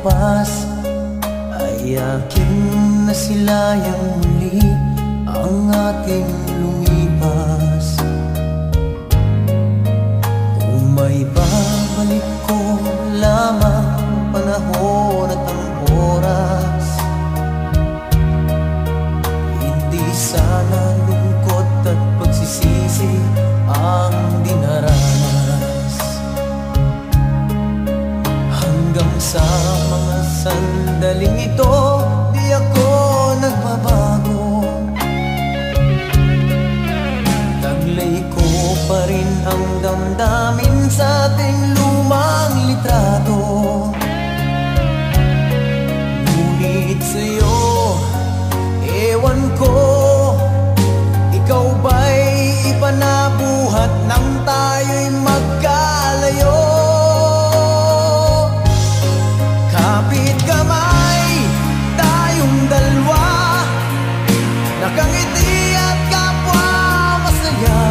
wapas ay aking nasilayang muli ang ating lumipas. Kung may babalik ko lamang ang panahon at ang oras, hindi sana lungkot at pagsisisi ang dinaranas. Hanggang sa mga sandaling ito, di ako nagbabago. Taglay ko pa rin ang damdamin sa ating lumang litrato. Ngunit sa'yo, ewan ko, ikaw ba'y iba na buhat nang tayo'y magkalayo? Kapit kamay, tayong dalawa, nakangiti at kapwa masaya.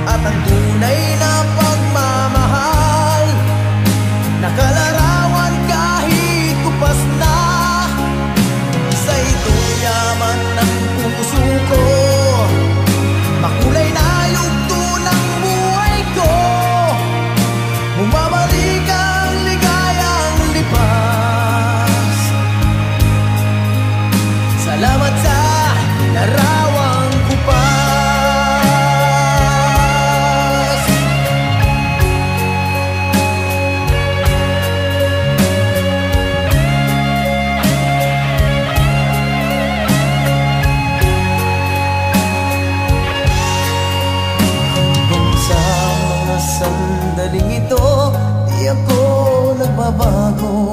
At ang tunay na pagmamahal, nakalarawan kahit kupas na. Sa ito'y yaman ng puso ko, makulay na yugto ng buhay ko. Bumabalik ang ligayang lipas. Salamat sa larawang kupas. Hanggang sa mga sandaling ito, di ako nagbabago.